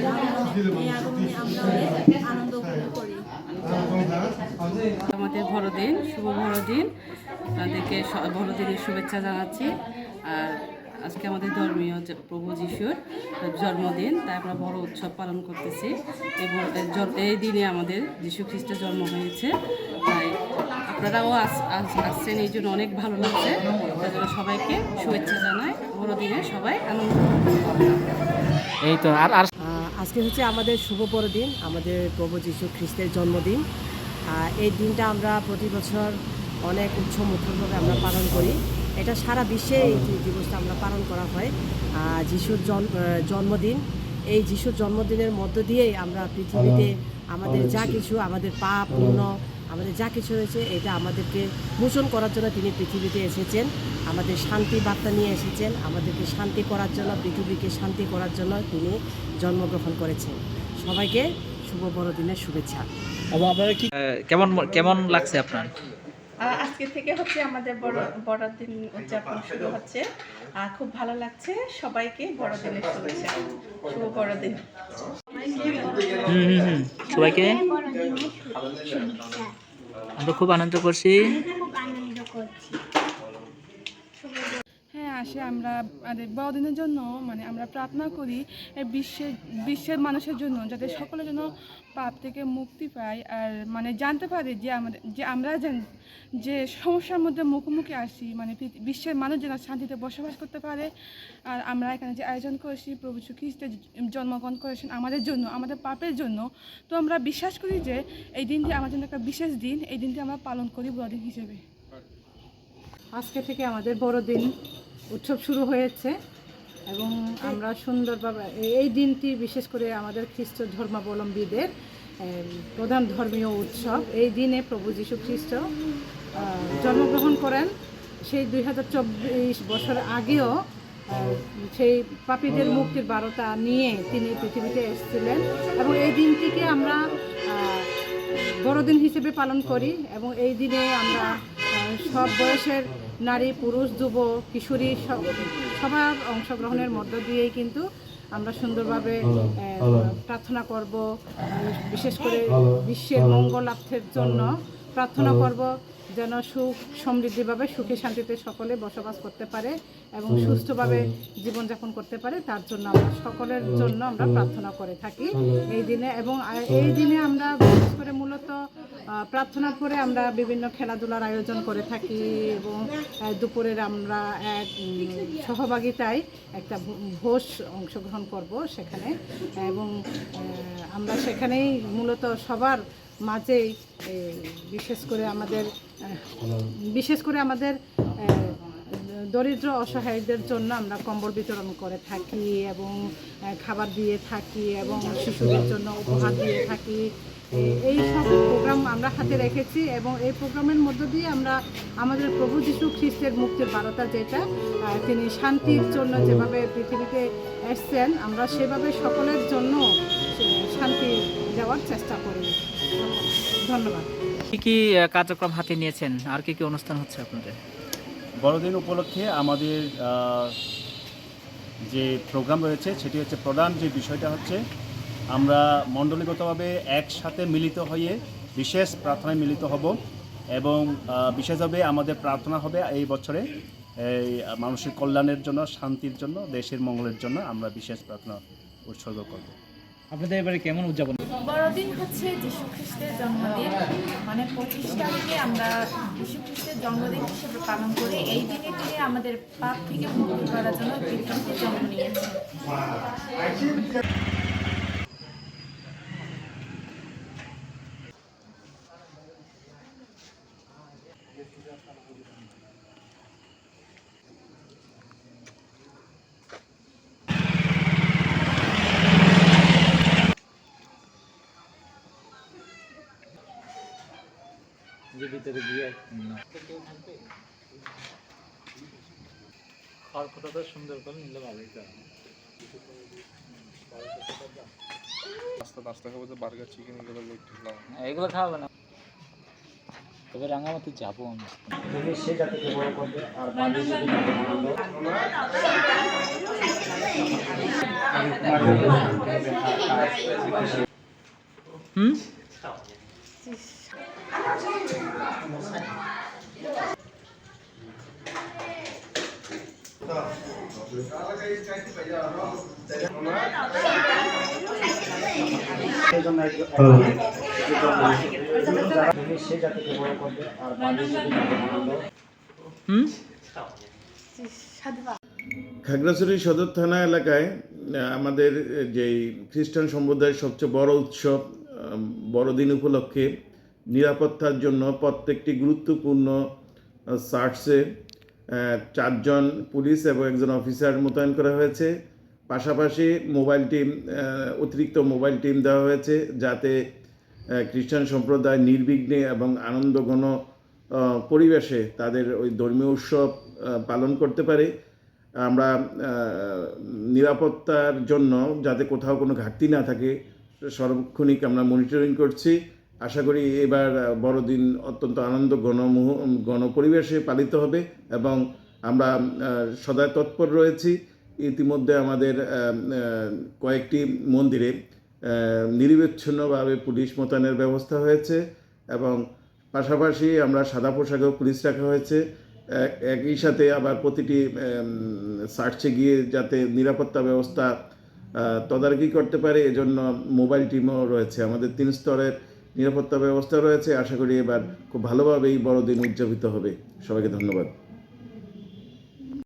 এই আগমনে আমরা অনেক আনন্দ উপভোগ করি। আমাদের বড়দিন, শুভ বড়দিন, আপনাদেরকে বড়দিনের শুভেচ্ছা জানাচ্ছি। আর আজকে আমাদের ধর্মীয় প্রভু যিশুর জন্মদিন, তাই আমরা বড় উৎসব পালন করতেছি। এই দিনে আমাদের যীশু খ্রিস্টের জন্ম হয়েছে, তাই আপনারাও আসছেন, এই জন্য অনেক ভালো লাগছে। তাই জন্য সবাইকে শুভেচ্ছা জানাই, বড়দিনে সবাই আনন্দ করবেন। এই তো আর আর আজকে হচ্ছে আমাদের শুভ বড়দিন, আমাদের প্রভু যীশু খ্রিস্টের জন্মদিন। এই দিনটা আমরা প্রতি বছর অনেক উৎসবমুখরভাবে আমরা পালন করি। এটা সারা বিশ্বে এই দিবসটা আমরা পালন করা হয়। যিশুর জন্মদিন, এই যিশুর জন্মদিনের মধ্য দিয়েই আমরা পৃথিবীতে আমাদের যা কিছু, আমাদের পাপ পুণ্য, আমাদের যা কিছু রয়েছে, এটা আমাদেরকে মোচন করার জন্য তিনি পৃথিবীতে এসেছেন। আমাদের শান্তি বার্তা নিয়ে এসেছেন, আমাদেরকে শান্তি করার জন্য, পৃথিবীকে শান্তি করার জন্য তিনি জন্মগ্রহণ করেছেন। সবাইকে শুভ বড়দিনের শুভেচ্ছা। আপনারা কি কেমন কেমন লাগছে আপনার? আজকে থেকে হচ্ছে আমাদের বড়দিন উদযাপন শুরু হচ্ছে। খুব ভালো লাগছে, সবাইকে বড়দিনের শুভেচ্ছা, শুভ বড়দিন। সবাইকে আমরা খুব আনন্দ করছি। হ্যাঁ, আসে আমরা বড়দিনের জন্য আমরা প্রার্থনা করি বিশ্বের মানুষের জন্য, যাতে সকলের জন্য পাপ থেকে মুক্তি পায়। আর জানতে পারে যে আমরা যে সমস্যার মধ্যে মুখোমুখি আসি, বিশ্বের মানুষ যেন শান্তিতে বসবাস করতে পারে। আর আমরা এখানে যে আয়োজন করেছি, প্রভু যীশু খ্রিস্ট জন্মগ্রহণ করেছেন আমাদের জন্য, আমাদের পাপের জন্য। তো আমরা বিশ্বাস করি যে এই দিনটি আমাদের জন্য একটা বিশেষ দিন, এই দিনটি আমরা পালন করি বড়দিন হিসেবে। আজকে থেকে আমাদের বড়দিন উৎসব শুরু হয়েছে এবং আমরা সুন্দরভাবে এই দিনটি বিশেষ করে আমাদের খ্রিস্ট ধর্মাবলম্বীদের প্রধান ধর্মীয় উৎসব। এই দিনে প্রভু যীশু খ্রিস্ট জন্মগ্রহণ করেন। সেই 2024 বছর আগেও সেই পাপীদের মুক্তির বার্তা নিয়ে তিনি পৃথিবীতে এসেছিলেন এবং এই দিনটিকে আমরা বড়দিন হিসেবে পালন করি। এবং এই দিনে আমরা সব বয়সের নারী, পুরুষ, যুব, কিশোরী সবার অংশগ্রহণের মধ্য দিয়েই কিন্তু আমরা সুন্দরভাবে প্রার্থনা করব। বিশেষ করে বিশ্বের মঙ্গলার্থের জন্য প্রার্থনা করব, যেন সুখ সমৃদ্ধিভাবে সুখে শান্তিতে সকলে বসবাস করতে পারে এবং সুস্থভাবে জীবনযাপন করতে পারে। তার জন্য আমরা সকলের জন্য আমরা প্রার্থনা করে থাকি এই দিনে। এবং এই দিনে আমরা বিশেষ করে মূলত প্রার্থনার পরে আমরা বিভিন্ন খেলাধুলার আয়োজন করে থাকি এবং দুপুরের আমরা এক সহভাগিতায় একটা ভোজ অংশগ্রহণ করব সেখানে। এবং আমরা সেখানেই মূলত সবার মাঝেই বিশেষ করে আমাদের দরিদ্র অসহায়দের জন্য আমরা কম্বল বিতরণ করে থাকি এবং খাবার দিয়ে থাকি এবং শিশুদের জন্য উপহার দিয়ে থাকি। এই সব প্রোগ্রাম আমরা হাতে রেখেছি এবং এই প্রোগ্রামের মধ্য দিয়ে আমরা আমাদের প্রভু যীশু খ্রিস্টের মুক্তির বার্তা, যেটা তিনি শান্তির জন্য যেভাবে পৃথিবীতে এসছেন, আমরা সেভাবে সকলের জন্য শান্তি দেওয়ার চেষ্টা করি। ধন্যবাদ। কি কি কার্যক্রম হাতে নিয়েছেন, আর কি কি অনুষ্ঠান হচ্ছে আপনাদের? বড়দিন উপলক্ষে আমাদের যে প্রোগ্রাম রয়েছে সেটি হচ্ছে, প্রধান যে বিষয়টা হচ্ছে আমরা মণ্ডলীগতভাবে একসাথে মিলিত হয়ে বিশেষ প্রার্থনায় মিলিত হব এবং বিশেষভাবে আমাদের প্রার্থনা হবে এই বছরে এই মানুষের কল্যাণের জন্য, শান্তির জন্য, দেশের মঙ্গলের জন্য আমরা বিশেষ প্রার্থনা উৎসর্গ করব। আপনাদের এবারে কেমন উদযাপন? বড়দিন হচ্ছে যীশু খ্রিস্টের জন্মদিন, 25 তারিখে আমরা যীশু খ্রিস্টের জন্মদিন হিসেবে পালন করি। এই দিনে তিনি আমাদের পাপ থেকে মুক্তি করার জন্য পৃথিবীতে জন্ম নিয়েছেন। ভিতরে গিয়ে খাওয়ার কথাটা সুন্দর করে নিলে ভালোই। নাস্তা খাবো, বার্গার, চিকেন, এগুলো এগুলো খাওয়াবে না। তবে রাঙামাটি যাবো আমি। হুম হুম খাগড়াছড়ি সদর থানা এলাকায় আমাদের যেই খ্রিস্টান সম্প্রদায়ের সবচেয়ে বড় উৎসব বড়দিন উপলক্ষে নিরাপত্তার জন্য প্রত্যেকটি গুরুত্বপূর্ণ চার্চে 4 জন পুলিশ এবং 1 জন অফিসার মোতায়েন করা হয়েছে। পাশাপাশি অতিরিক্ত মোবাইল টিম দেওয়া হয়েছে যাতে খ্রিস্টান সম্প্রদায় নির্বিঘ্নে এবং আনন্দঘন পরিবেশে তাদের ওই ধর্মীয় উৎসব পালন করতে পারে। আমরা নিরাপত্তার জন্য যাতে কোথাও কোনো ঘাটতি না থাকে সার্বক্ষণিক আমরা মনিটরিং করছি। আশা করি এবার বড়দিন অত্যন্ত ঘন পরিবেশে পালিত হবে এবং আমরা সদা তৎপর রয়েছি। ইতিমধ্যে আমাদের কয়েকটি মন্দিরে নিরবিচ্ছিন্নভাবে পুলিশ মোতায়েনের ব্যবস্থা হয়েছে এবং পাশাপাশি আমরা সাদা পোশাকেও পুলিশ রাখা হয়েছে। একই সাথে আবার প্রতিটি সার্চে গিয়ে যাতে নিরাপত্তা ব্যবস্থা তদারকি করতে পারে এজন্য মোবাইল টিমও রয়েছে। আমাদের 3 স্তরের নিরাপত্তা ব্যবস্থা রয়েছে। আশা করি এবার খুব ভালোভাবে এই বড়দিন উদযাপিত হবে। সবাইকে ধন্যবাদ।